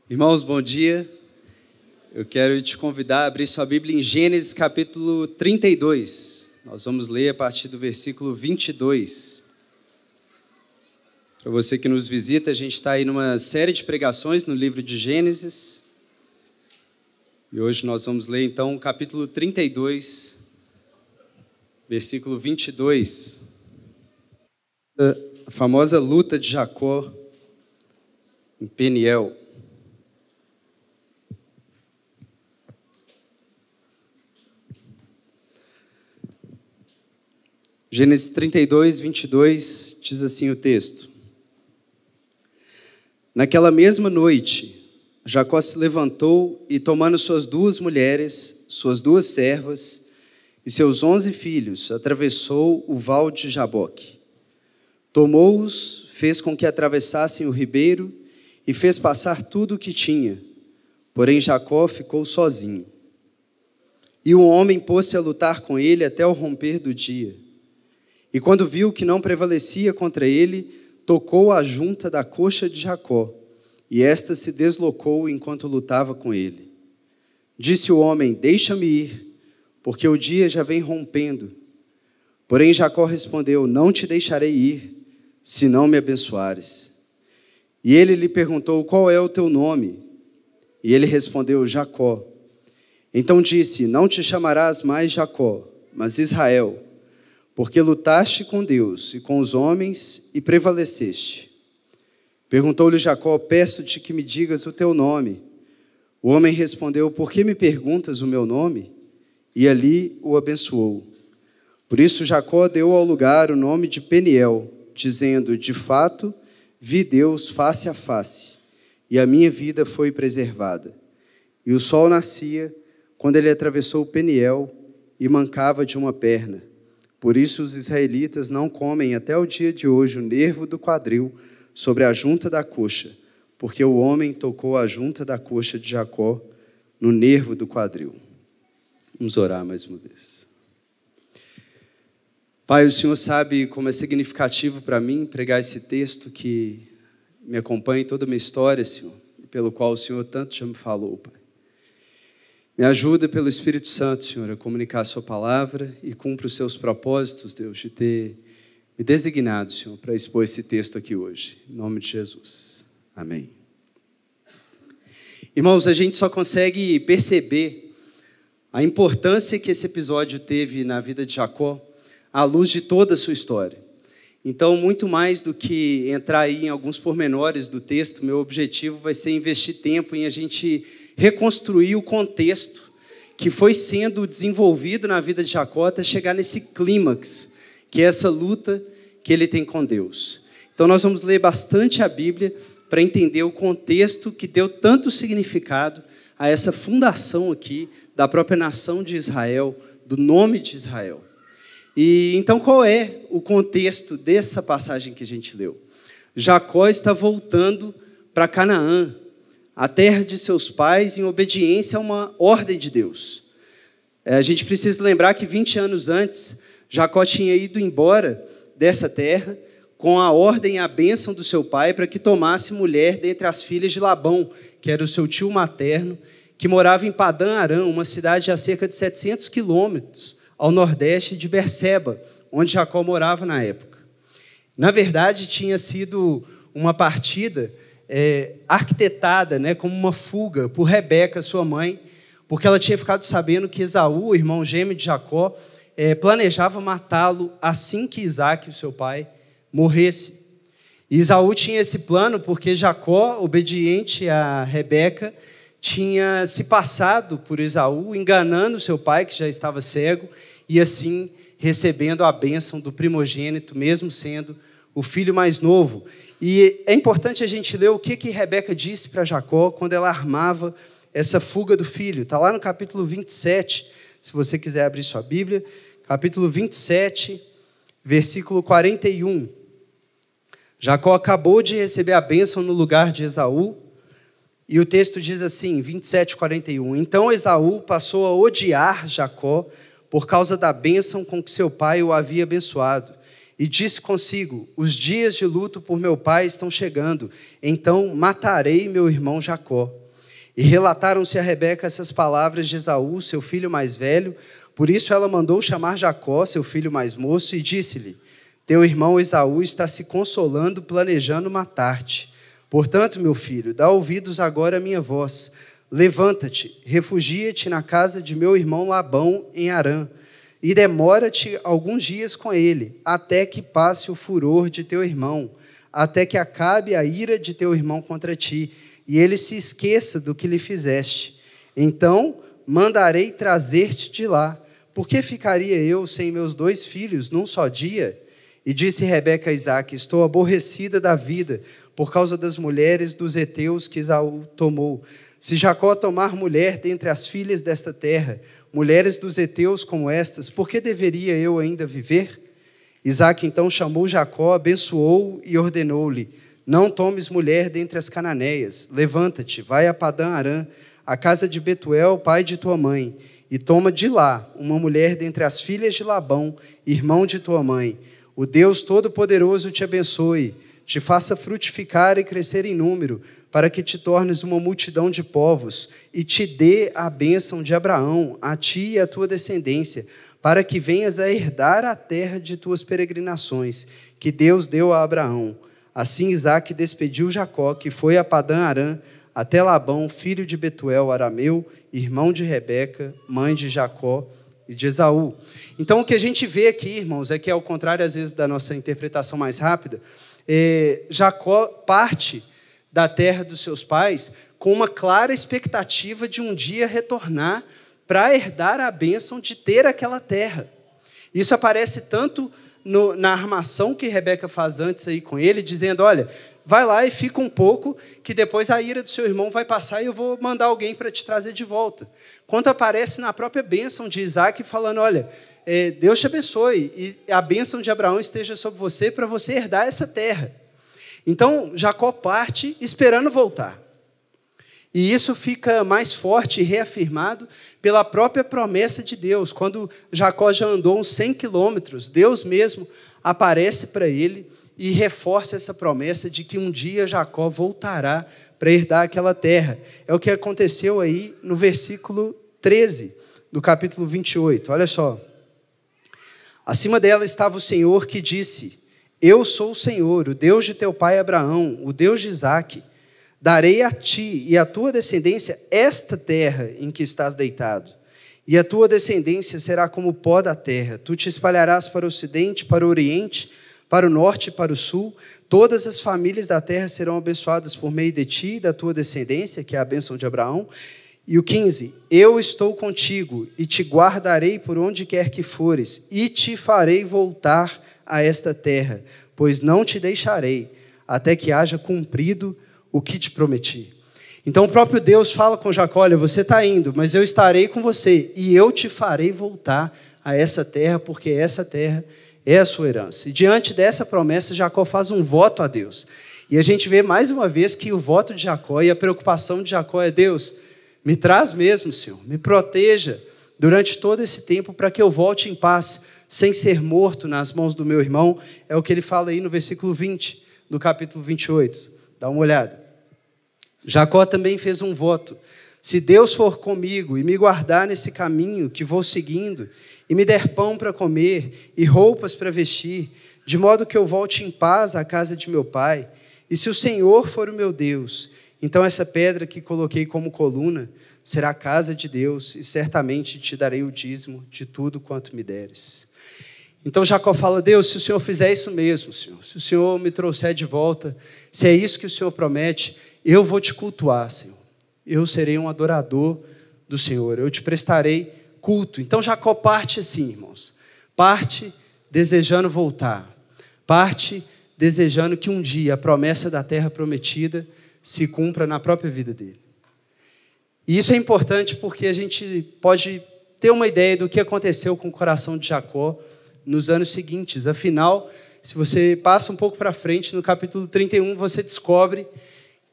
Irmãos, bom dia. Eu quero te convidar a abrir sua Bíblia em Gênesis capítulo 32. Nós vamos ler a partir do versículo 22. Para você que nos visita, a gente está aí numa série de pregações no livro de Gênesis. E hoje nós vamos ler então o capítulo 32, versículo 22. A famosa luta de Jacó em Peniel. Gênesis 32, 22, diz assim o texto. Naquela mesma noite, Jacó se levantou e, tomando suas 2 mulheres, suas 2 servas e seus 11 filhos, atravessou o val de Jaboque. Tomou-os, fez com que atravessassem o ribeiro e fez passar tudo o que tinha. Porém, Jacó ficou sozinho. E um homem pôs-se a lutar com ele até o romper do dia. E quando viu que não prevalecia contra ele, tocou a junta da coxa de Jacó, e esta se deslocou enquanto lutava com ele. Disse o homem: deixa-me ir, porque o dia já vem rompendo. Porém Jacó respondeu: não te deixarei ir, se não me abençoares. E ele lhe perguntou: qual é o teu nome? E ele respondeu: Jacó. Então disse: não te chamarás mais Jacó, mas Israel, porque lutaste com Deus e com os homens e prevaleceste. Perguntou-lhe Jacó: peço-te que me digas o teu nome. O homem respondeu: por que me perguntas o meu nome? E ali o abençoou. Por isso Jacó deu ao lugar o nome de Peniel, dizendo: de fato, vi Deus face a face, e a minha vida foi preservada. E o sol nascia quando ele atravessou Peniel e mancava de uma perna. Por isso os israelitas não comem até o dia de hoje o nervo do quadril sobre a junta da coxa, porque o homem tocou a junta da coxa de Jacó no nervo do quadril. Vamos orar mais uma vez. Pai, o Senhor sabe como é significativo para mim pregar esse texto que me acompanha em toda a minha história, Senhor, e pelo qual o Senhor tanto já me falou, Pai. Me ajuda pelo Espírito Santo, Senhor, a comunicar a sua palavra e cumpra os seus propósitos, Deus, de ter me designado, Senhor, para expor esse texto aqui hoje. Em nome de Jesus. Amém. Irmãos, a gente só consegue perceber a importância que esse episódio teve na vida de Jacó à luz de toda a sua história. Então, muito mais do que entrar aí em alguns pormenores do texto, meu objetivo vai ser investir tempo em a gente reconstruir o contexto que foi sendo desenvolvido na vida de Jacó até chegar nesse clímax, que é essa luta que ele tem com Deus. Então nós vamos ler bastante a Bíblia para entender o contexto que deu tanto significado a essa fundação aqui da própria nação de Israel, do nome de Israel. E então qual é o contexto dessa passagem que a gente leu? Jacó está voltando para Canaã, a terra de seus pais, em obediência a uma ordem de Deus. A gente precisa lembrar que 20 anos antes, Jacó tinha ido embora dessa terra com a ordem e a bênção do seu pai para que tomasse mulher dentre as filhas de Labão, que era o seu tio materno, que morava em Padã Arã, uma cidade a cerca de 700 quilômetros ao nordeste de Berseba, onde Jacó morava na época. Na verdade, tinha sido uma partida arquitetada, como uma fuga por Rebeca, sua mãe, porque ela tinha ficado sabendo que Esaú, o irmão gêmeo de Jacó, planejava matá-lo assim que Isaac, o seu pai, morresse. E Esaú tinha esse plano porque Jacó, obediente a Rebeca, tinha se passado por Esaú, enganando seu pai, que já estava cego, e assim recebendo a bênção do primogênito, mesmo sendo o filho mais novo. E é importante a gente ler o que Rebeca disse para Jacó quando ela armava essa fuga do filho. Está lá no capítulo 27, se você quiser abrir sua Bíblia, capítulo 27, versículo 41. Jacó acabou de receber a bênção no lugar de Esaú, e o texto diz assim, 27, 41. Então Esaú passou a odiar Jacó por causa da bênção com que seu pai o havia abençoado. e disse consigo: os dias de luto por meu pai estão chegando, então matarei meu irmão Jacó. E relataram-se a Rebeca essas palavras de Esaú, seu filho mais velho. Por isso ela mandou chamar Jacó, seu filho mais moço, e disse-lhe: teu irmão Esaú está se consolando, planejando matar-te. Portanto, meu filho, dá ouvidos agora à minha voz. Levanta-te, refugia-te na casa de meu irmão Labão, em Harã, e demora-te alguns dias com ele, até que passe o furor de teu irmão, até que acabe a ira de teu irmão contra ti, e ele se esqueça do que lhe fizeste. Então mandarei trazer-te de lá. Por que ficaria eu sem meus 2 filhos num só dia? E disse Rebeca a Isaque: estou aborrecida da vida, por causa das mulheres dos heteus que Esaú tomou. Se Jacó tomar mulher dentre as filhas desta terra, mulheres dos heteus como estas, por que deveria eu ainda viver? Isaque então chamou Jacó, abençoou-o e ordenou-lhe: não tomes mulher dentre as cananeias. Levanta-te, vai a Padã-Arã, a casa de Betuel, pai de tua mãe, e toma de lá uma mulher dentre as filhas de Labão, irmão de tua mãe. O Deus Todo-Poderoso te abençoe, te faça frutificar e crescer em número, para que te tornes uma multidão de povos, e te dê a bênção de Abraão, a ti e a tua descendência, para que venhas a herdar a terra de tuas peregrinações, que Deus deu a Abraão. Assim Isaque despediu Jacó, que foi a Padã-Arã, até Labão, filho de Betuel, arameu, irmão de Rebeca, mãe de Jacó e de Esaú. Então, o que a gente vê aqui, irmãos, é que, ao contrário, às vezes, da nossa interpretação mais rápida, Jacó parte da terra dos seus pais com uma clara expectativa de um dia retornar para herdar a bênção de ter aquela terra. Isso aparece tanto na armação que Rebeca faz antes aí com ele, dizendo: olha, vai lá e fica um pouco, que depois a ira do seu irmão vai passar e eu vou mandar alguém para te trazer de volta. Quanto aparece na própria bênção de Isaque, falando: olha, Deus te abençoe, e a bênção de Abraão esteja sobre você, para você herdar essa terra. Então, Jacó parte esperando voltar. E isso fica mais forte e reafirmado pela própria promessa de Deus. Quando Jacó já andou uns 100 quilômetros, Deus mesmo aparece para ele e reforça essa promessa de que um dia Jacó voltará para herdar aquela terra. É o que aconteceu aí no versículo 13 do capítulo 28. Olha só. Acima dela estava o Senhor que disse: eu sou o Senhor, o Deus de teu pai Abraão, o Deus de Isaque. Darei a ti e à tua descendência esta terra em que estás deitado. E a tua descendência será como o pó da terra. Tu te espalharás para o ocidente, para o oriente, para o norte e para o sul. Todas as famílias da terra serão abençoadas por meio de ti e da tua descendência, que é a bênção de Abraão. E o 15, eu estou contigo e te guardarei por onde quer que fores, e te farei voltar a esta terra, pois não te deixarei, até que haja cumprido o que te prometi. Então o próprio Deus fala com Jacó: olha, você está indo, mas eu estarei com você, e eu te farei voltar a essa terra, porque essa terra é a sua herança. E diante dessa promessa, Jacó faz um voto a Deus. E a gente vê mais uma vez que o voto de Jacó e a preocupação de Jacó é: Deus, me traz mesmo, Senhor, me proteja durante todo esse tempo para que eu volte em paz, sem ser morto nas mãos do meu irmão. É o que ele fala aí no versículo 20, do capítulo 28. Dá uma olhada. Jacó também fez um voto: se Deus for comigo e me guardar nesse caminho que vou seguindo, e me der pão para comer e roupas para vestir, de modo que eu volte em paz à casa de meu pai, e se o Senhor for o meu Deus, então essa pedra que coloquei como coluna será a casa de Deus, e certamente te darei o dízimo de tudo quanto me deres. Então Jacó fala: Deus, se o Senhor fizer isso mesmo, Senhor, se o Senhor me trouxer de volta, se é isso que o Senhor promete, eu vou te cultuar, Senhor. Eu serei um adorador do Senhor, eu te prestarei culto. Então Jacó parte assim, irmãos, parte desejando voltar, parte desejando que um dia a promessa da terra prometida se cumpra na própria vida dele. E isso é importante porque a gente pode ter uma ideia do que aconteceu com o coração de Jacó nos anos seguintes. Afinal, se você passa um pouco para frente, no capítulo 31, você descobre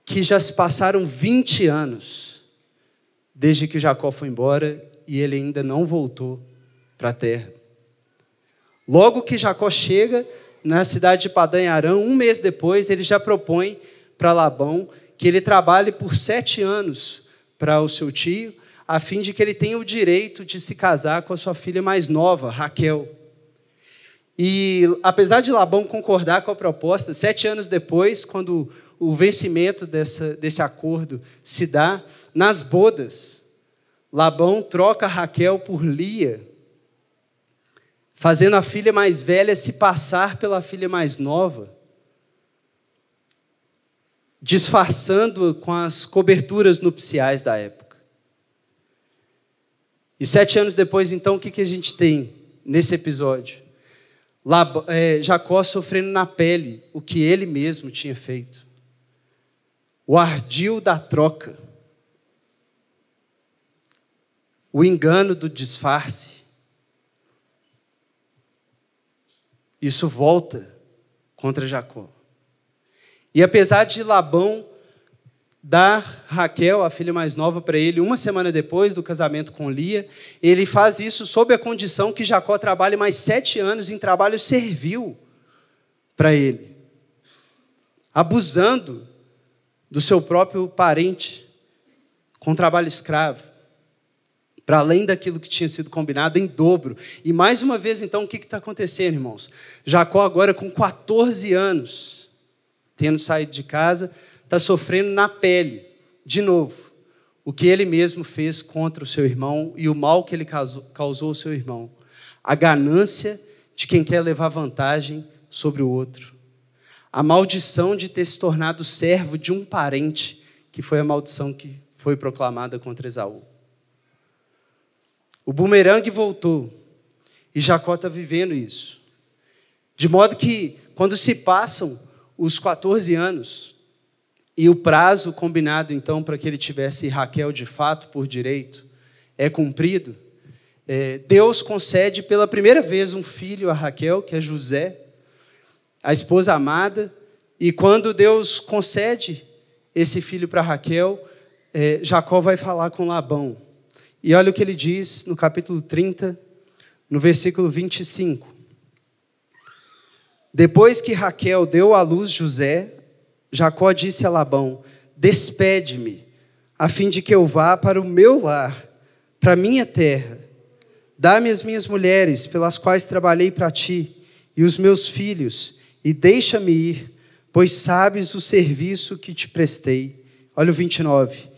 que já se passaram 20 anos desde que Jacó foi embora e ele ainda não voltou para a terra. Logo que Jacó chega na cidade de Padã Arã, 1 mês depois, ele já propõe para Labão que ele trabalhe por 7 anos para o seu tio, a fim de que ele tenha o direito de se casar com a sua filha mais nova, Raquel. E apesar de Labão concordar com a proposta, 7 anos depois, quando o vencimento desse acordo se dá, nas bodas, Labão troca Raquel por Lia, fazendo a filha mais velha se passar pela filha mais nova, disfarçando com as coberturas nupciais da época. E 7 anos depois, então, o que a gente tem nesse episódio? Jacó sofrendo na pele o que ele mesmo tinha feito. O ardil da troca. O engano do disfarce. Isso volta contra Jacó. E apesar de Labão dar Raquel, a filha mais nova, para ele 1 semana depois do casamento com Lia, ele faz isso sob a condição que Jacó trabalhe mais 7 anos em trabalho servil para ele, abusando do seu próprio parente com trabalho escravo, para além daquilo que tinha sido combinado, em dobro. E mais uma vez, então, o que está acontecendo, irmãos? Jacó agora com 14 anos, tendo saído de casa, está sofrendo na pele, de novo, o que ele mesmo fez contra o seu irmão e o mal que ele causou ao seu irmão. A ganância de quem quer levar vantagem sobre o outro. A maldição de ter se tornado servo de um parente, que foi a maldição que foi proclamada contra Esaú. O bumerangue voltou e Jacó está vivendo isso. De modo que, quando se passam os 14 anos e o prazo combinado, então, para que ele tivesse Raquel de fato por direito é cumprido, Deus concede pela primeira vez um filho a Raquel, que é José, a esposa amada, e quando Deus concede esse filho para Raquel, Jacó vai falar com Labão. E olha o que ele diz no capítulo 30, no versículo 25. Depois que Raquel deu à luz José, Jacó disse a Labão: despede-me, a fim de que eu vá para o meu lar, para a minha terra. Dá-me as minhas mulheres, pelas quais trabalhei para ti, e os meus filhos, e deixa-me ir, pois sabes o serviço que te prestei. Olha o 29.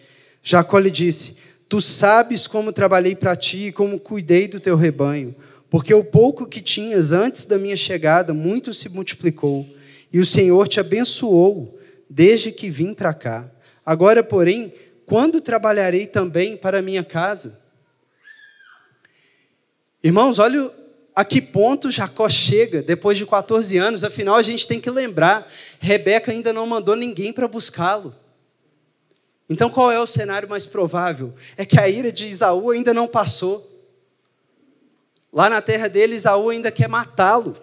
Jacó lhe disse: tu sabes como trabalhei para ti e como cuidei do teu rebanho, porque o pouco que tinhas antes da minha chegada, muito se multiplicou, e o Senhor te abençoou desde que vim para cá. Agora, porém, quando trabalharei também para a minha casa? Irmãos, olha a que ponto Jacó chega depois de 14 anos. Afinal, a gente tem que lembrar, Rebeca ainda não mandou ninguém para buscá-lo. Então, qual é o cenário mais provável? É que a ira de Esaú ainda não passou. Lá na terra dele, Esaú ainda quer matá-lo.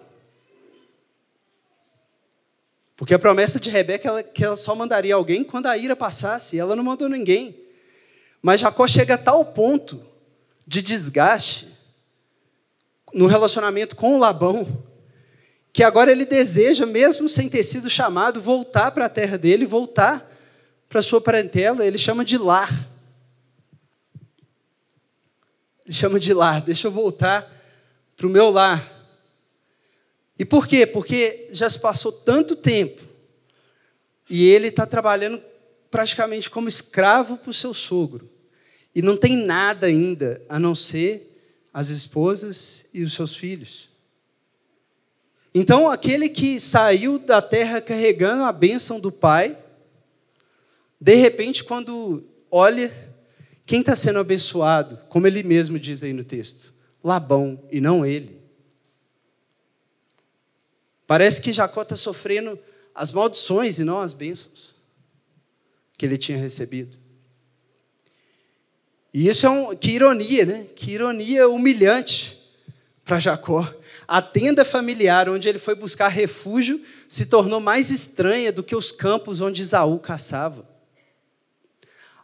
Porque a promessa de Rebeca é que ela só mandaria alguém quando a ira passasse, e ela não mandou ninguém. Mas Jacó chega a tal ponto de desgaste no relacionamento com Labão, que agora ele deseja, mesmo sem ter sido chamado, voltar para a terra dele, voltar para a sua parentela. Ele chama de lar. Ele chama de lar. Deixa eu voltar para o meu lar. E por quê? Porque já se passou tanto tempo e ele está trabalhando praticamente como escravo para o seu sogro. E não tem nada ainda a não ser as esposas e os seus filhos. Então, aquele que saiu da terra carregando a bênção do pai, de repente, quando olha, quem está sendo abençoado, como ele mesmo diz aí no texto? Labão, e não ele. Parece que Jacó está sofrendo as maldições e não as bênçãos que ele tinha recebido. E isso que ironia, né? Que ironia humilhante para Jacó. A tenda familiar onde ele foi buscar refúgio se tornou mais estranha do que os campos onde Esaú caçava.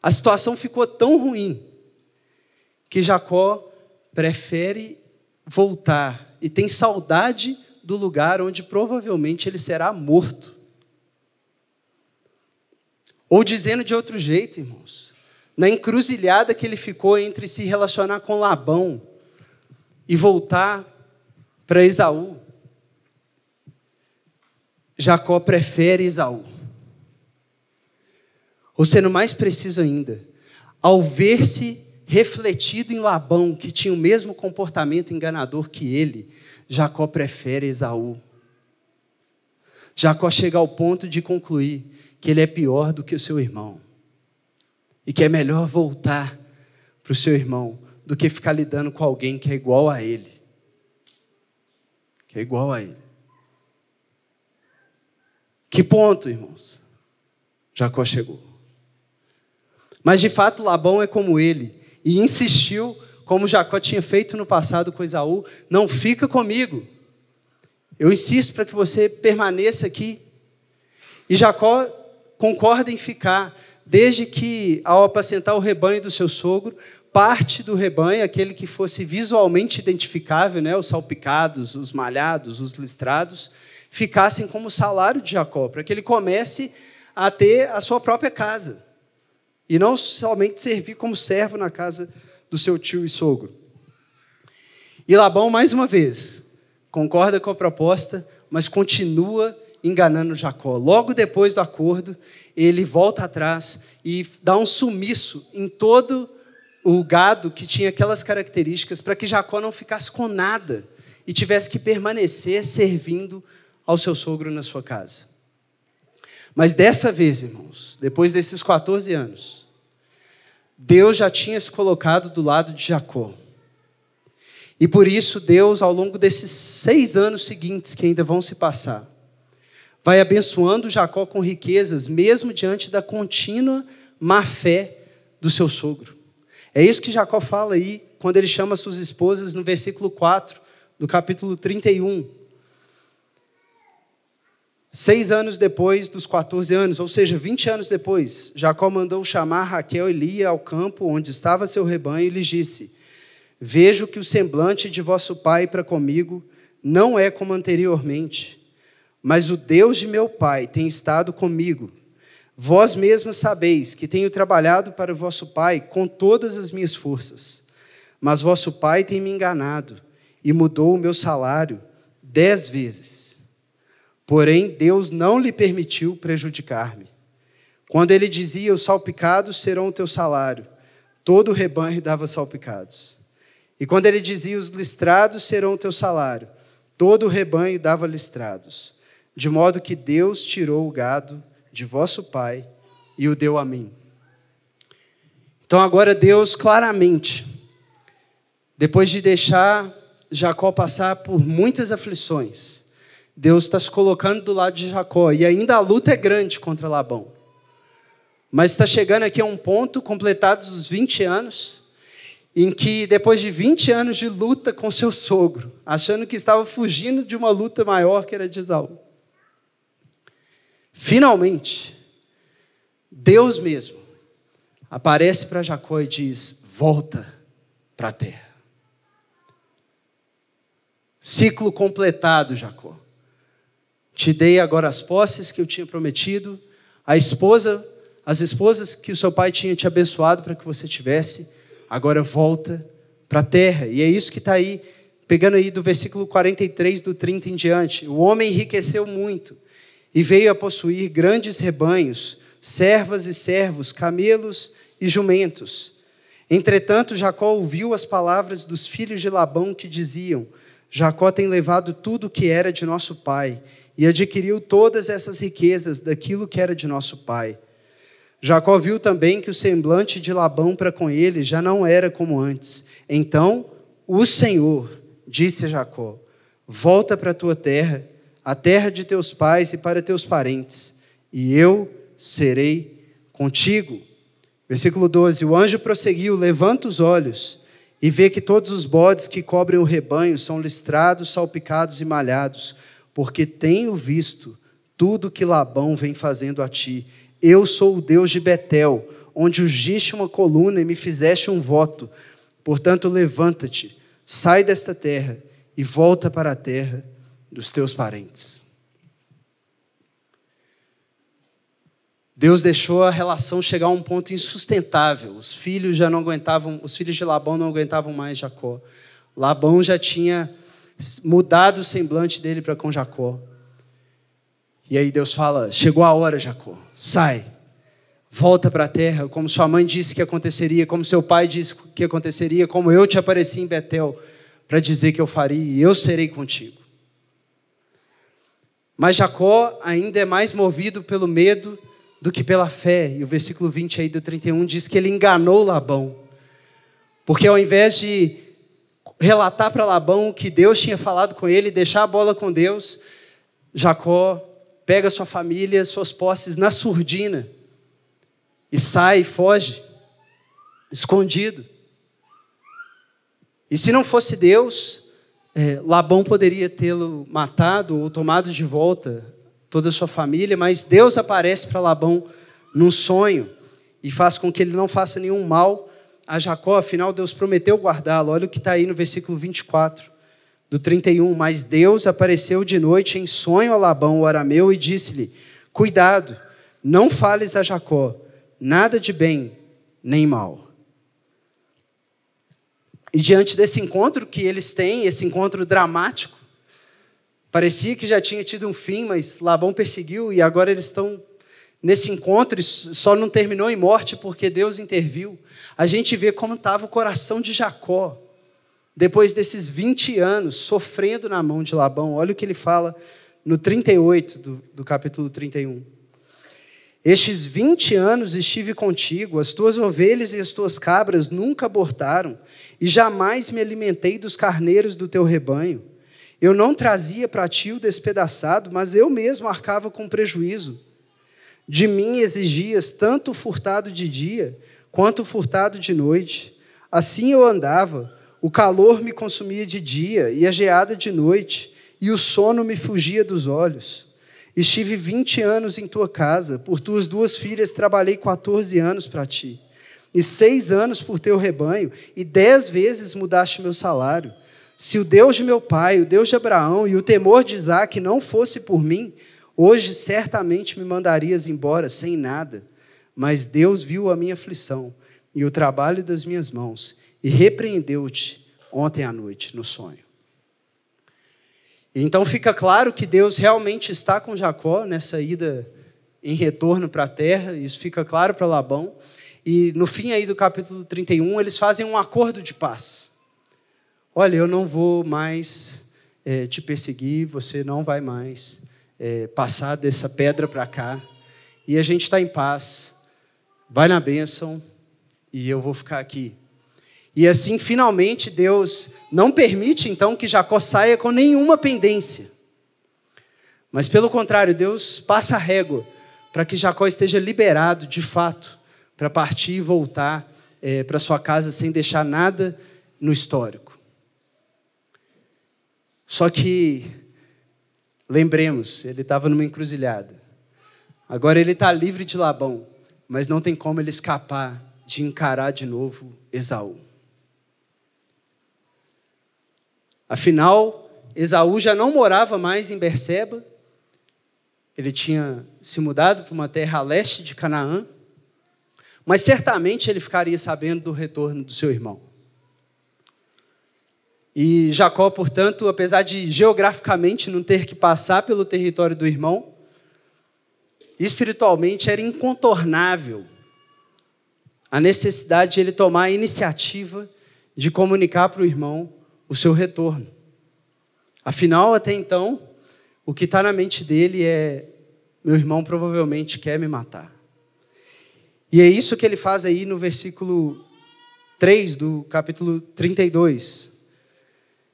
A situação ficou tão ruim que Jacó prefere voltar e tem saudade do lugar onde provavelmente ele será morto. Ou dizendo de outro jeito, irmãos, na encruzilhada que ele ficou entre se relacionar com Labão e voltar para Esaú, Jacó prefere Esaú. Ou sendo mais preciso ainda, ao ver-se refletido em Labão, que tinha o mesmo comportamento enganador que ele, Jacó prefere Esaú. Jacó chega ao ponto de concluir que ele é pior do que o seu irmão. E que é melhor voltar para o seu irmão do que ficar lidando com alguém que é igual a ele. Que é igual a ele. Que ponto, irmãos? Jacó chegou. Mas de fato Labão é como ele. E insistiu, como Jacó tinha feito no passado com Esaú, não fica comigo. Eu insisto para que você permaneça aqui. E Jacó concorda em ficar, desde que, ao apacentar o rebanho do seu sogro, parte do rebanho, aquele que fosse visualmente identificável, né, os salpicados, os malhados, os listrados, ficassem como salário de Jacó, para que ele comece a ter a sua própria casa. E não somente servir como servo na casa do seu tio e sogro. E Labão, mais uma vez, concorda com a proposta, mas continua enganando Jacó. Logo depois do acordo, ele volta atrás e dá um sumiço em todo o gado que tinha aquelas características, para que Jacó não ficasse com nada e tivesse que permanecer servindo ao seu sogro na sua casa. Mas dessa vez, irmãos, depois desses 14 anos, Deus já tinha se colocado do lado de Jacó. E por isso Deus, ao longo desses 6 anos seguintes que ainda vão se passar, vai abençoando Jacó com riquezas, mesmo diante da contínua má fé do seu sogro. É isso que Jacó fala aí, quando ele chama suas esposas, no versículo 4, do capítulo 31. 6 anos depois dos 14 anos, ou seja, 20 anos depois, Jacó mandou chamar Raquel e Lia ao campo onde estava seu rebanho e lhes disse: vejo que o semblante de vosso pai para comigo não é como anteriormente, mas o Deus de meu pai tem estado comigo. Vós mesmos sabeis que tenho trabalhado para o vosso pai com todas as minhas forças. Mas vosso pai tem me enganado e mudou o meu salário 10 vezes. Porém, Deus não lhe permitiu prejudicar-me. Quando ele dizia, os salpicados serão o teu salário, todo o rebanho dava salpicados. E quando ele dizia, os listrados serão o teu salário, todo o rebanho dava listrados. De modo que Deus tirou o gado de vosso pai e o deu a mim. Então agora Deus claramente, depois de deixar Jacó passar por muitas aflições, Deus está se colocando do lado de Jacó, e ainda a luta é grande contra Labão. Mas está chegando aqui a um ponto, completados os 20 anos, em que depois de 20 anos de luta com seu sogro, achando que estava fugindo de uma luta maior que era de Esaú, finalmente, Deus mesmo aparece para Jacó e diz: volta para a terra. Ciclo completado, Jacó. Te dei agora as posses que eu tinha prometido, as esposas que o seu pai tinha te abençoado para que você tivesse, agora volta para a terra. E é isso que está aí, pegando aí do versículo 43, do 30 em diante. O homem enriqueceu muito e veio a possuir grandes rebanhos, servas e servos, camelos e jumentos. Entretanto, Jacó ouviu as palavras dos filhos de Labão que diziam: Jacó tem levado tudo o que era de nosso pai e adquiriu todas essas riquezas daquilo que era de nosso pai. Jacó viu também que o semblante de Labão para com ele já não era como antes. Então, o Senhor disse a Jacó: volta para a tua terra, a terra de teus pais e para teus parentes, e eu serei contigo. Versículo 12, o anjo prosseguiu: levanta os olhos e vê que todos os bodes que cobrem o rebanho são listrados, salpicados e malhados, porque tenho visto tudo que Labão vem fazendo a ti. Eu sou o Deus de Betel, onde ungiste uma coluna e me fizeste um voto. Portanto, levanta-te, sai desta terra e volta para a terra dos teus parentes. Deus deixou a relação chegar a um ponto insustentável. Os filhos já não aguentavam, os filhos de Labão não aguentavam mais Jacó. Labão já tinha mudado o semblante dele para com Jacó. E aí Deus fala: chegou a hora, Jacó, sai, volta para a terra, como sua mãe disse que aconteceria, como seu pai disse que aconteceria, como eu te apareci em Betel para dizer que eu faria, e eu serei contigo. Mas Jacó ainda é mais movido pelo medo do que pela fé. E o versículo 20 aí do 31 diz que ele enganou Labão. Porque ao invés de relatar para Labão que Deus tinha falado com ele, deixar a bola com Deus, Jacó pega sua família, suas posses na surdina e sai, foge, escondido. E se não fosse Deus, Labão poderia tê-lo matado ou tomado de volta toda a sua família, mas Deus aparece para Labão num sonho e faz com que ele não faça nenhum mal a Jacó. Afinal, Deus prometeu guardá-lo. Olha o que está aí no versículo 24 do 31. Mas Deus apareceu de noite em sonho a Labão, o arameu, e disse-lhe: cuidado, não fales a Jacó nada de bem nem mal. E diante desse encontro que eles têm, esse encontro dramático, parecia que já tinha tido um fim, mas Labão perseguiu e agora eles estão nesse encontro e só não terminou em morte porque Deus interviu. A gente vê como estava o coração de Jacó depois desses 20 anos sofrendo na mão de Labão. Olha o que ele fala no 38 do capítulo 31. Estes 20 anos estive contigo, as tuas ovelhas e as tuas cabras nunca abortaram, e jamais me alimentei dos carneiros do teu rebanho. Eu não trazia para ti o despedaçado, mas eu mesmo arcava com prejuízo. De mim exigias tanto o furtado de dia, quanto o furtado de noite. Assim eu andava, o calor me consumia de dia, e a geada de noite, e o sono me fugia dos olhos. Estive 20 anos em tua casa, por tuas 2 filhas trabalhei 14 anos para ti, e 6 anos por teu rebanho, e 10 vezes mudaste meu salário. Se o Deus de meu pai, o Deus de Abraão e o temor de Isaque não fosse por mim, hoje certamente me mandarias embora sem nada. Mas Deus viu a minha aflição e o trabalho das minhas mãos e repreendeu-te ontem à noite no sonho. Então fica claro que Deus realmente está com Jacó nessa ida em retorno para a terra. Isso fica claro para Labão. E no fim aí do capítulo 31, eles fazem um acordo de paz. Olha, eu não vou mais te perseguir, você não vai mais passar dessa pedra para cá. E a gente está em paz, vai na bênção e eu vou ficar aqui. E assim, finalmente, Deus não permite, então, que Jacó saia com nenhuma pendência. Mas, pelo contrário, Deus passa a régua para que Jacó esteja liberado, de fato, para partir e voltar para sua casa sem deixar nada no histórico. Só que, lembremos, ele estava numa encruzilhada. Agora ele está livre de Labão, mas não tem como ele escapar de encarar de novo Esaú. Afinal, Esaú já não morava mais em Berseba, ele tinha se mudado para uma terra a leste de Canaã, mas certamente ele ficaria sabendo do retorno do seu irmão. E Jacó, portanto, apesar de geograficamente não ter que passar pelo território do irmão, espiritualmente era incontornável a necessidade de ele tomar a iniciativa de comunicar para o irmão o seu retorno. Afinal, até então, o que está na mente dele é: meu irmão provavelmente quer me matar. E é isso que ele faz aí no versículo 3 do capítulo 32.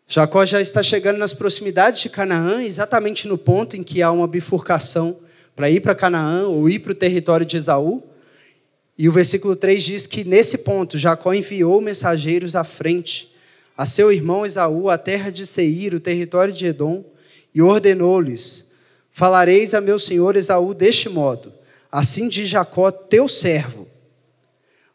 Jacó já está chegando nas proximidades de Canaã, exatamente no ponto em que há uma bifurcação para ir para Canaã ou ir para o território de Esaú. E o versículo 3 diz que nesse ponto Jacó enviou mensageiros à frente a seu irmão Esaú, a terra de Seir, o território de Edom, e ordenou-lhes: falareis a meu senhor Esaú deste modo: assim diz Jacó, teu servo,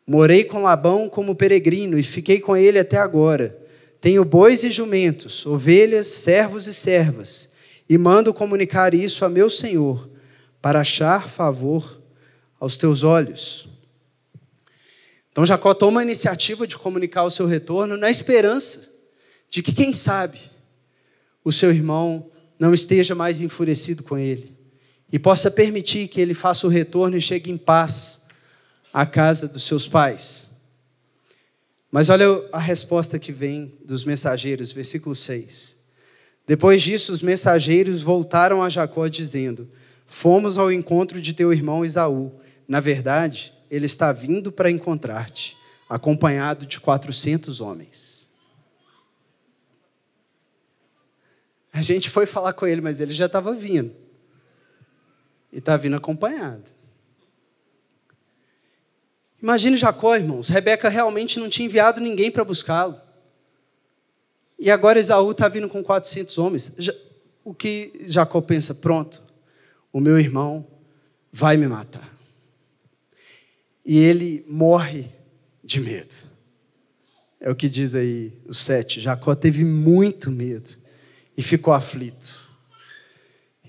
morei com Labão como peregrino e fiquei com ele até agora. Tenho bois e jumentos, ovelhas, servos e servas. e mando comunicar isso a meu senhor, para achar favor aos teus olhos. Então Jacó toma a iniciativa de comunicar o seu retorno na esperança de que, quem sabe, o seu irmão não esteja mais enfurecido com ele e possa permitir que ele faça o retorno e chegue em paz à casa dos seus pais. Mas olha a resposta que vem dos mensageiros, versículo 6. Depois disso, os mensageiros voltaram a Jacó dizendo: fomos ao encontro de teu irmão Esaú. Na verdade, ele está vindo para encontrar-te, acompanhado de 400 homens. A gente foi falar com ele, mas ele já estava vindo. E está vindo acompanhado. Imagine Jacó, irmãos. Rebeca realmente não tinha enviado ninguém para buscá-lo. E agora Esaú está vindo com 400 homens. O que Jacó pensa? Pronto, o meu irmão vai me matar. E ele morre de medo. É o que diz aí o 7. Jacó teve muito medo e ficou aflito.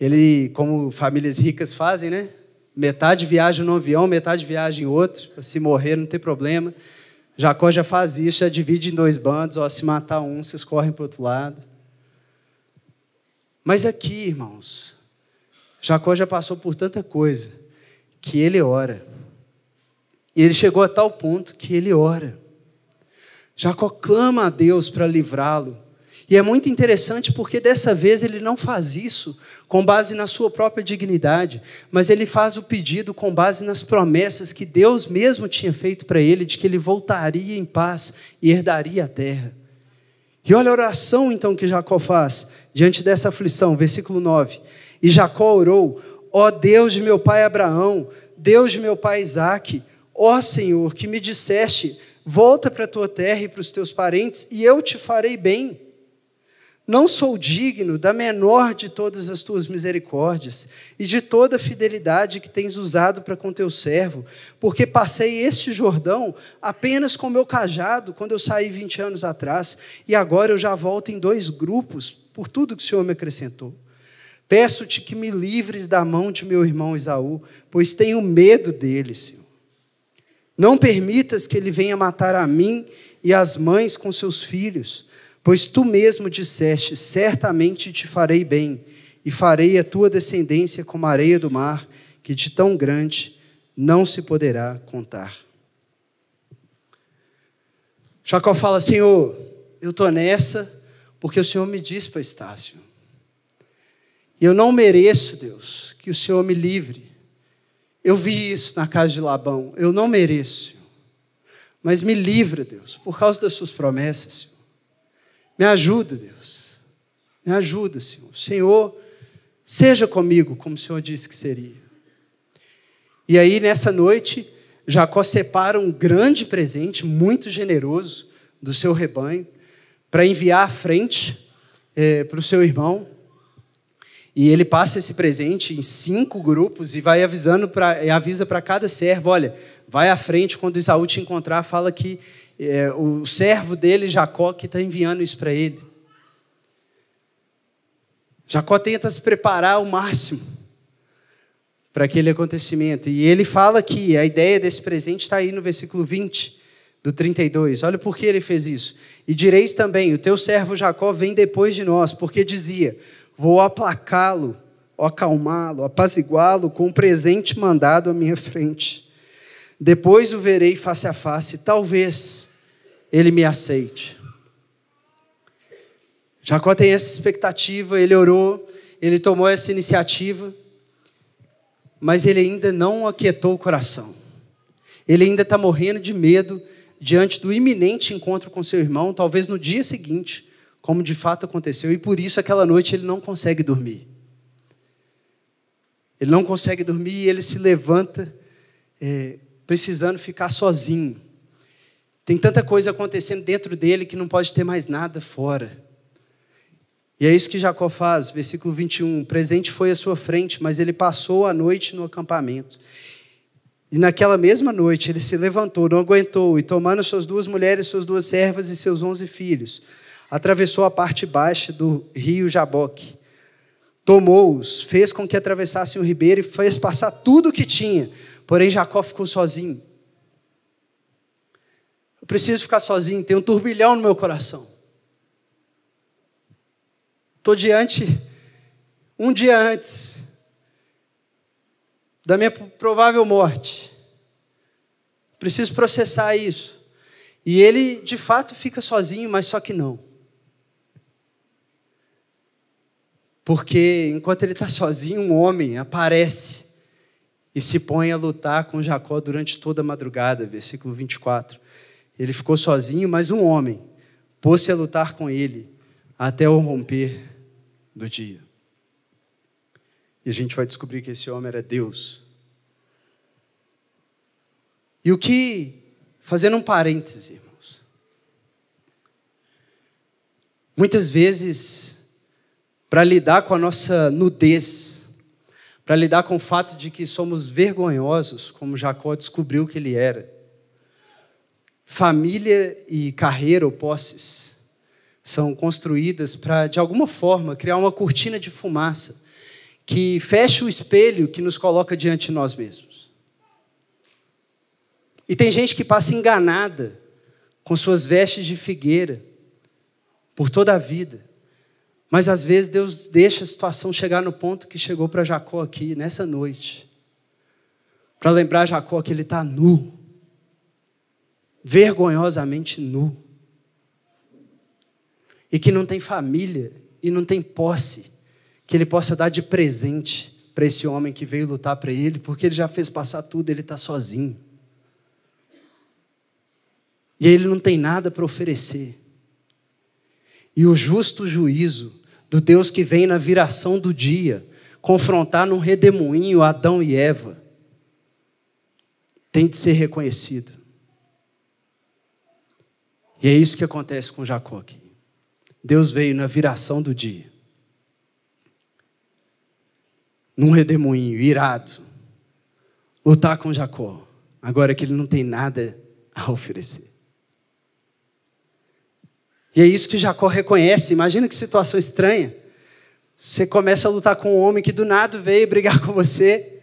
Ele, como famílias ricas fazem, né? Metade viaja no avião, metade viaja em outro. Se morrer, não tem problema. Jacó já faz isso, já divide em 2 bandos. Ó, se matar um, vocês correm para o outro lado. Mas aqui, irmãos, Jacó já passou por tanta coisa que ele ora. E ele chegou a tal ponto que ele ora. Jacó clama a Deus para livrá-lo. E é muito interessante porque dessa vez ele não faz isso com base na sua própria dignidade, mas ele faz o pedido com base nas promessas que Deus mesmo tinha feito para ele, de que ele voltaria em paz e herdaria a terra. E olha a oração então que Jacó faz diante dessa aflição, versículo 9. E Jacó orou: ó Deus de meu pai Abraão, Deus de meu pai Isaque, ó Senhor, que me disseste: volta para a tua terra e para os teus parentes, e eu te farei bem. Não sou digno da menor de todas as tuas misericórdias e de toda a fidelidade que tens usado para com teu servo, porque passei este Jordão apenas com meu cajado, quando eu saí 20 anos atrás, e agora eu já volto em 2 grupos, por tudo que o Senhor me acrescentou. Peço-te que me livres da mão de meu irmão Esaú, pois tenho medo dele, Senhor. Não permitas que ele venha matar a mim e as mães com seus filhos, pois tu mesmo disseste: certamente te farei bem, e farei a tua descendência como a areia do mar, que de tão grande não se poderá contar. Jacó fala: Senhor, eu estou nessa, porque o Senhor me disse para estar, Senhor. E eu não mereço, Deus, que o Senhor me livre. Eu vi isso na casa de Labão, eu não mereço, Senhor. Mas me livra, Deus, por causa das suas promessas, Senhor. Me ajuda, Deus. Me ajuda, Senhor. Senhor, seja comigo, como o Senhor disse que seria. E aí, nessa noite, Jacó separa um grande presente, muito generoso, do seu rebanho, para enviar à frente para o seu irmão. E ele passa esse presente em 5 grupos e vai avisa para cada servo: olha, vai à frente, quando Esaú te encontrar, fala que o servo dele, Jacó, que está enviando isso para ele. Jacó tenta se preparar ao máximo para aquele acontecimento. E ele fala que a ideia desse presente está aí no versículo 20 do 32. Olha por que ele fez isso. E direis também: o teu servo Jacó vem depois de nós, porque dizia: vou aplacá-lo, acalmá-lo, apaziguá-lo com um presente mandado à minha frente. Depois o verei face a face, talvez ele me aceite. Jacó tem essa expectativa, ele orou, ele tomou essa iniciativa, mas ele ainda não aquietou o coração. Ele ainda está morrendo de medo diante do iminente encontro com seu irmão, talvez no dia seguinte, como de fato aconteceu, e por isso aquela noite ele não consegue dormir. Ele não consegue dormir e ele se levanta precisando ficar sozinho. Tem tanta coisa acontecendo dentro dele que não pode ter mais nada fora. E é isso que Jacó faz, versículo 21. O presente foi à sua frente, mas ele passou a noite no acampamento. E naquela mesma noite ele se levantou, não aguentou, e tomando suas 2 mulheres, suas 2 servas e seus 11 filhos, atravessou a parte baixa do rio Jaboque. tomou-os, fez com que atravessassem o ribeiro e fez passar tudo o que tinha. Porém, Jacó ficou sozinho. Eu preciso ficar sozinho, tem um turbilhão no meu coração. Estou diante, um dia antes da minha provável morte. Preciso processar isso. E ele, de fato, fica sozinho, mas só que não. Porque enquanto ele está sozinho, um homem aparece e se põe a lutar com Jacó durante toda a madrugada, versículo 24. Ele ficou sozinho, mas um homem pôs-se a lutar com ele até o romper do dia. E a gente vai descobrir que esse homem era Deus. E o que, fazendo um parêntese, irmãos, muitas vezes, para lidar com a nossa nudez, para lidar com o fato de que somos vergonhosos, como Jacó descobriu que ele era, família e carreira ou posses são construídas para, de alguma forma, criar uma cortina de fumaça que fecha o espelho que nos coloca diante de nós mesmos. E tem gente que passa enganada com suas vestes de figueira por toda a vida. Mas às vezes Deus deixa a situação chegar no ponto que chegou para Jacó aqui, nessa noite. Para lembrar Jacó que ele está nu. Vergonhosamente nu. E que não tem família e não tem posse que ele possa dar de presente para esse homem que veio lutar para ele, porque ele já fez passar tudo, ele está sozinho. E ele não tem nada para oferecer. E o justo juízo do Deus que vem na viração do dia, confrontar num redemoinho Adão e Eva, tem de ser reconhecido. E é isso que acontece com Jacó aqui. Deus veio na viração do dia, num redemoinho, irado, lutar com Jacó, agora que ele não tem nada a oferecer. E é isso que Jacó reconhece. Imagina que situação estranha. Você começa a lutar com um homem que do nada veio brigar com você.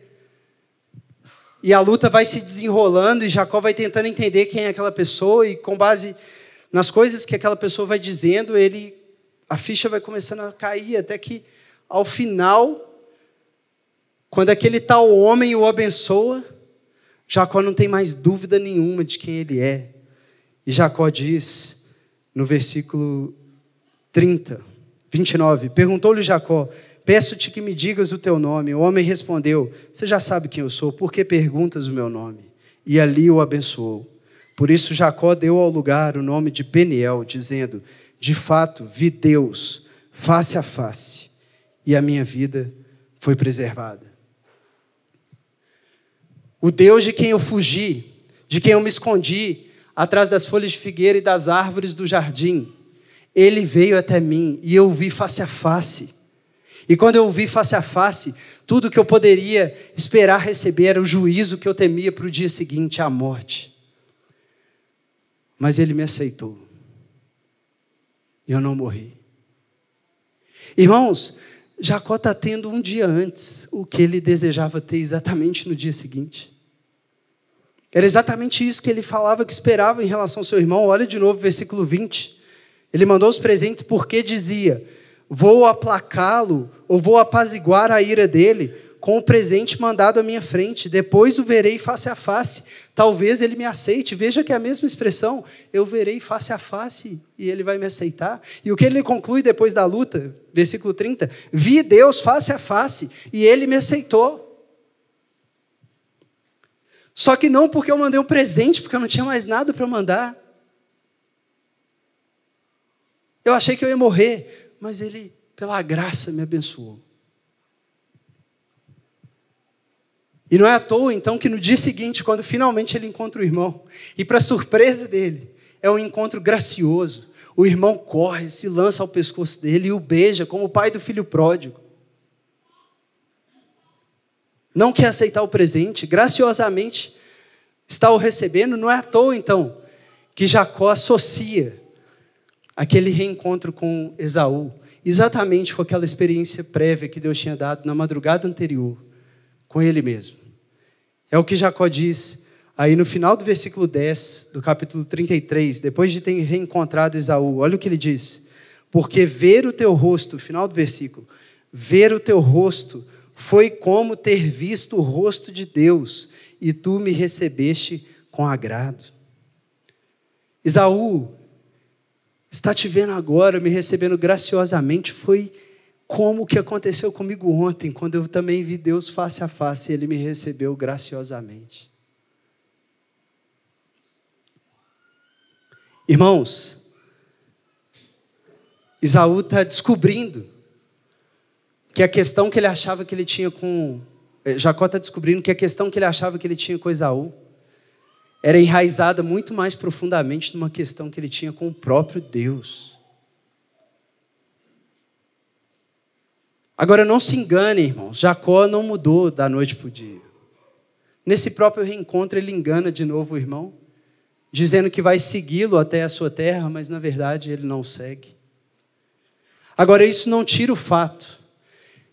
E a luta vai se desenrolando e Jacó vai tentando entender quem é aquela pessoa. E com base nas coisas que aquela pessoa vai dizendo, a ficha vai começando a cair. Até que ao final, quando aquele tal homem o abençoa, Jacó não tem mais dúvida nenhuma de quem ele é. E Jacó diz, no versículo 29, perguntou-lhe Jacó, peço-te que me digas o teu nome. O homem respondeu, você já sabe quem eu sou, por que perguntas o meu nome? E ali o abençoou. Por isso Jacó deu ao lugar o nome de Peniel, dizendo, de fato, vi Deus face a face, e a minha vida foi preservada. O Deus de quem eu fugi, de quem eu me escondi, atrás das folhas de figueira e das árvores do jardim, ele veio até mim e eu o vi face a face. E quando eu o vi face a face, tudo que eu poderia esperar receber era o juízo que eu temia para o dia seguinte, a morte. Mas ele me aceitou. E eu não morri. Irmãos, Jacó está tendo um dia antes o que ele desejava ter exatamente no dia seguinte. Era exatamente isso que ele falava que esperava em relação ao seu irmão. Olha de novo, versículo 20. Ele mandou os presentes porque dizia, vou aplacá-lo ou vou apaziguar a ira dele com o presente mandado à minha frente. Depois o verei face a face. Talvez ele me aceite. Veja que é a mesma expressão. Eu verei face a face e ele vai me aceitar. E o que ele conclui depois da luta? Versículo 30. Vi Deus face a face e ele me aceitou. Só que não porque eu mandei um presente, porque eu não tinha mais nada para mandar. Eu achei que eu ia morrer, mas ele, pela graça, me abençoou. E não é à toa, então, que no dia seguinte, quando finalmente ele encontra o irmão, e para surpresa dele, é um encontro gracioso. O irmão corre, se lança ao pescoço dele e o beija como o pai do filho pródigo. Não quer aceitar o presente, graciosamente está o recebendo. Não é à toa, então, que Jacó associa aquele reencontro com Esaú exatamente com aquela experiência prévia que Deus tinha dado na madrugada anterior, com ele mesmo. É o que Jacó diz aí no final do versículo 10, do capítulo 33, depois de ter reencontrado Esaú. Olha o que ele diz: porque ver o teu rosto, final do versículo, ver o teu rosto foi como ter visto o rosto de Deus, e tu me recebeste com agrado. Esaú está te vendo agora, me recebendo graciosamente, foi como o que aconteceu comigo ontem, quando eu também vi Deus face a face, e ele me recebeu graciosamente. Irmãos, Esaú está descobrindo que a questão que ele achava que ele tinha com... Jacó está descobrindo que a questão que ele achava que ele tinha com Esaú era enraizada muito mais profundamente numa questão que ele tinha com o próprio Deus. Agora, não se engane, irmãos, Jacó não mudou da noite para o dia. Nesse próprio reencontro, ele engana de novo o irmão, dizendo que vai segui-lo até a sua terra, mas na verdade ele não segue. Agora, isso não tira o fato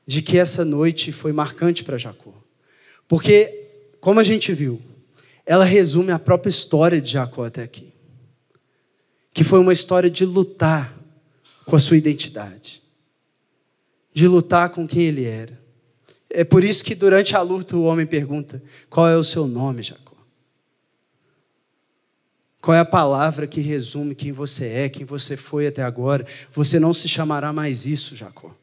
de que essa noite foi marcante para Jacó. Porque, como a gente viu, ela resume a própria história de Jacó até aqui. Que foi uma história de lutar com a sua identidade. De lutar com quem ele era. É por isso que durante a luta o homem pergunta: qual é o seu nome, Jacó? Qual é a palavra que resume quem você é, quem você foi até agora? Você não se chamará mais isso, Jacó.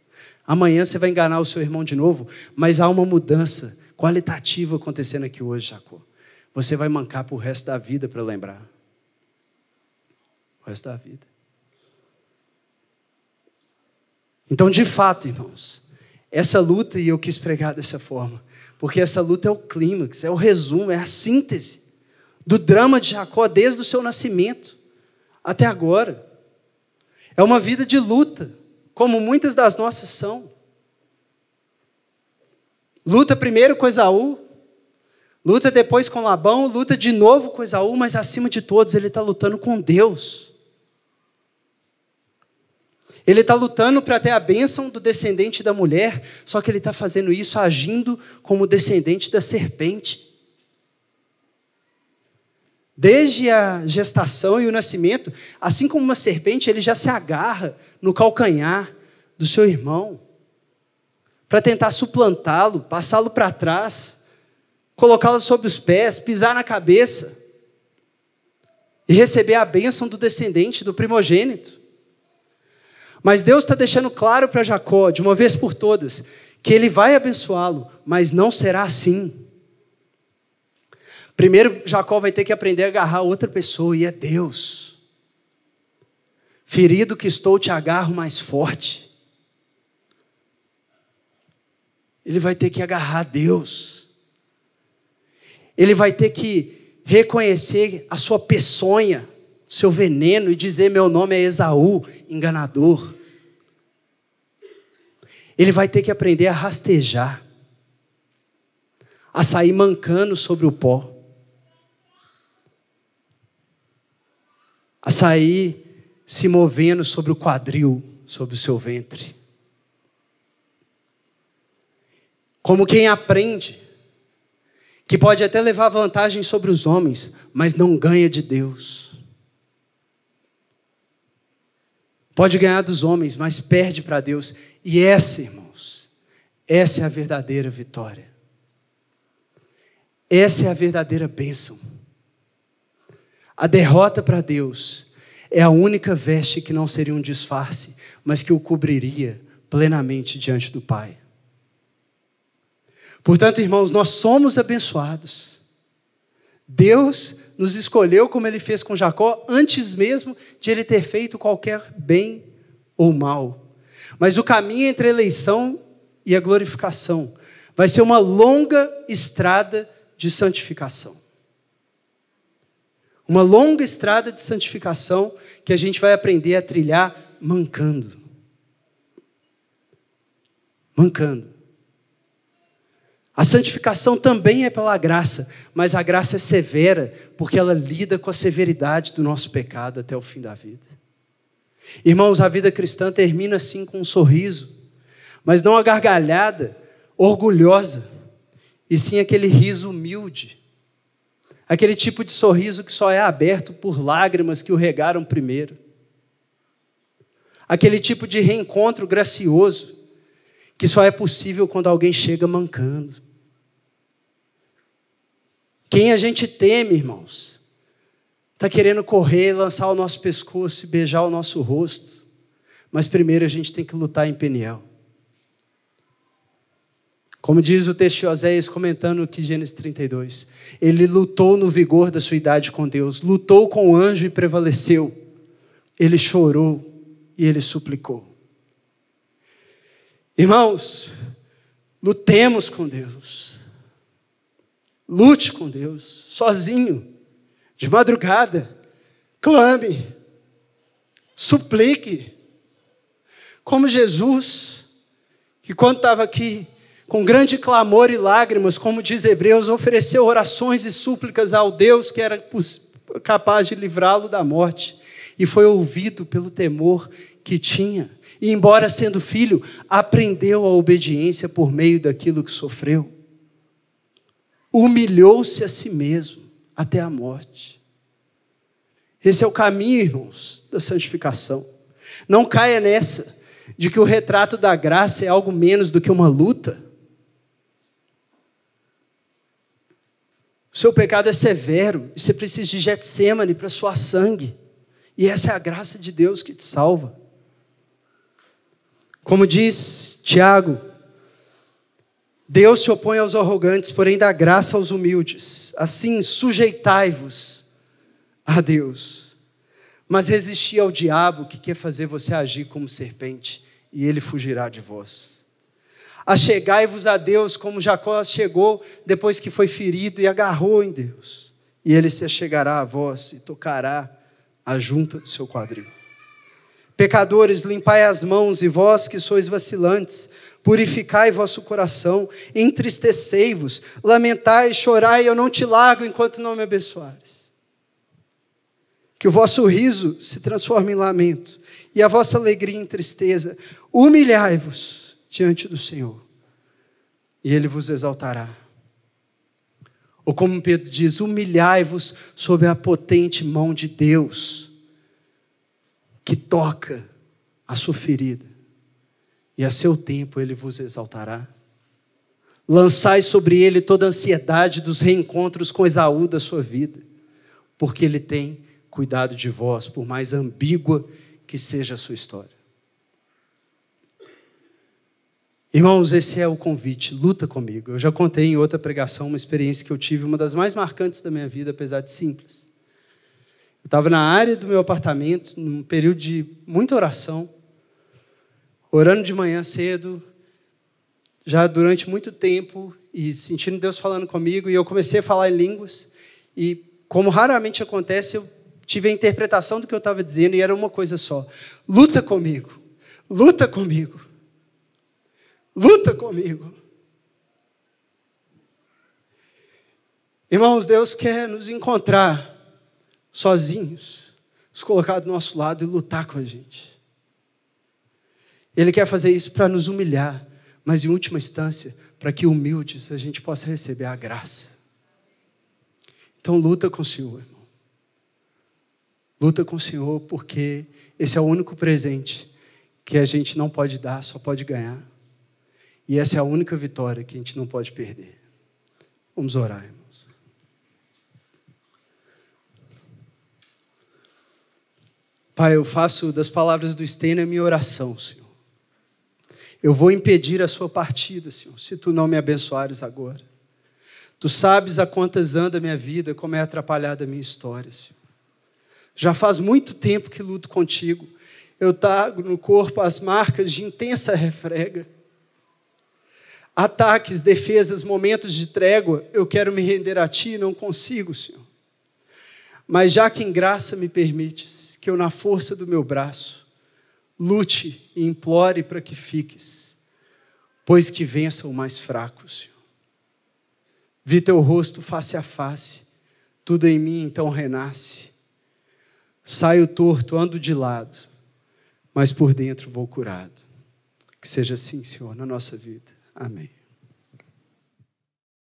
Amanhã você vai enganar o seu irmão de novo, mas há uma mudança qualitativa acontecendo aqui hoje, Jacó. Você vai mancar para o resto da vida para lembrar. O resto da vida. Então, de fato, irmãos, essa luta, e eu quis pregar dessa forma, porque essa luta é o clímax, é o resumo, é a síntese do drama de Jacó desde o seu nascimento até agora. É uma vida de luta, como muitas das nossas são. Luta primeiro com Esaú, luta depois com Labão, luta de novo com Esaú, mas acima de todos ele está lutando com Deus. Ele está lutando para ter a bênção do descendente da mulher, só que ele está fazendo isso agindo como descendente da serpente. Desde a gestação e o nascimento, assim como uma serpente, ele já se agarra no calcanhar do seu irmão, para tentar suplantá-lo, passá-lo para trás, colocá-lo sob os pés, pisar na cabeça, e receber a bênção do descendente, do primogênito. Mas Deus está deixando claro para Jacó, de uma vez por todas, que ele vai abençoá-lo, mas não será assim. Primeiro, Jacó vai ter que aprender a agarrar outra pessoa, e é Deus. Ferido que estou, te agarro mais forte. Ele vai ter que agarrar Deus. Ele vai ter que reconhecer a sua peçonha, seu veneno, e dizer: meu nome é Esaú, enganador. Ele vai ter que aprender a rastejar, a sair mancando sobre o pó, a sair se movendo sobre o quadril, sobre o seu ventre. Como quem aprende que pode até levar vantagem sobre os homens, mas não ganha de Deus. Pode ganhar dos homens, mas perde para Deus. E essa, irmãos, essa é a verdadeira vitória. Essa é a verdadeira bênção. A derrota para Deus é a única veste que não seria um disfarce, mas que o cobriria plenamente diante do Pai. Portanto, irmãos, nós somos abençoados. Deus nos escolheu como Ele fez com Jacó, antes mesmo de Ele ter feito qualquer bem ou mal. Mas o caminho entre a eleição e a glorificação vai ser uma longa estrada de santificação. Uma longa estrada de santificação que a gente vai aprender a trilhar mancando. Mancando. A santificação também é pela graça, mas a graça é severa, porque ela lida com a severidade do nosso pecado até o fim da vida. Irmãos, a vida cristã termina assim com um sorriso, mas não a gargalhada orgulhosa, e sim aquele riso humilde, aquele tipo de sorriso que só é aberto por lágrimas que o regaram primeiro, aquele tipo de reencontro gracioso que só é possível quando alguém chega mancando. Quem a gente teme, irmãos, está querendo correr, lançar o nosso pescoço e beijar o nosso rosto, mas primeiro a gente tem que lutar em Peniel. Como diz o texto de Oséias, comentando aqui Gênesis 32, ele lutou no vigor da sua idade com Deus, lutou com o anjo e prevaleceu, ele chorou e ele suplicou. Irmãos, lutemos com Deus, lute com Deus, sozinho, de madrugada, clame, suplique, como Jesus, que quando estava aqui, com grande clamor e lágrimas, como diz Hebreus, ofereceu orações e súplicas ao Deus que era capaz de livrá-lo da morte, e foi ouvido pelo temor que tinha, e embora sendo filho, aprendeu a obediência por meio daquilo que sofreu, humilhou-se a si mesmo, até a morte. Esse é o caminho, irmãos, da santificação. Não caia nessa, de que o retrato da graça é algo menos do que uma luta. O seu pecado é severo, e você precisa de Getsêmani para suar sangue. E essa é a graça de Deus que te salva. Como diz Tiago, Deus se opõe aos arrogantes, porém dá graça aos humildes. Assim, sujeitai-vos a Deus. Mas resisti ao diabo que quer fazer você agir como serpente, e ele fugirá de vós. Achegai-vos a Deus como Jacó chegou depois que foi ferido e agarrou em Deus. E ele se achegará a vós e tocará a junta do seu quadril. Pecadores, limpai as mãos, e vós que sois vacilantes, purificai vosso coração, entristecei-vos, lamentai, chorai, eu não te largo enquanto não me abençoares. Que o vosso riso se transforme em lamento, e a vossa alegria em tristeza. Humilhai-vos diante do Senhor, e Ele vos exaltará. Ou como Pedro diz, humilhai-vos sob a potente mão de Deus, que toca a sua ferida, e a seu tempo Ele vos exaltará. Lançai sobre Ele toda a ansiedade dos reencontros com Esaú da sua vida, porque Ele tem cuidado de vós, por mais ambígua que seja a sua história. Irmãos, esse é o convite, luta comigo. Eu já contei em outra pregação uma experiência que eu tive, uma das mais marcantes da minha vida, apesar de simples. Eu estava na área do meu apartamento, num período de muita oração, orando de manhã cedo, já durante muito tempo, e sentindo Deus falando comigo, e eu comecei a falar em línguas, e como raramente acontece, eu tive a interpretação do que eu estava dizendo, e era uma coisa só: luta comigo, luta comigo. Luta comigo. Irmãos, Deus quer nos encontrar sozinhos, nos colocar do nosso lado e lutar com a gente. Ele quer fazer isso para nos humilhar, mas em última instância, para que humildes a gente possa receber a graça. Então luta com o Senhor, irmão. Luta com o Senhor, porque esse é o único presente que a gente não pode dar, só pode ganhar. E essa é a única vitória que a gente não pode perder. Vamos orar, irmãos. Pai, eu faço das palavras do Steiner a minha oração, Senhor. Eu vou impedir a sua partida, Senhor, se tu não me abençoares agora. Tu sabes a quantas anda a minha vida, como é atrapalhada a minha história, Senhor. Já faz muito tempo que luto contigo. Eu trago no corpo as marcas de intensa refrega. Ataques, defesas, momentos de trégua, eu quero me render a Ti e não consigo, Senhor. Mas já que em graça me permites, que eu na força do meu braço, lute e implore para que fiques, pois que vença o mais fraco, Senhor. Vi Teu rosto face a face, tudo em mim então renasce. Saio torto, ando de lado, mas por dentro vou curado. Que seja assim, Senhor, na nossa vida. Amém.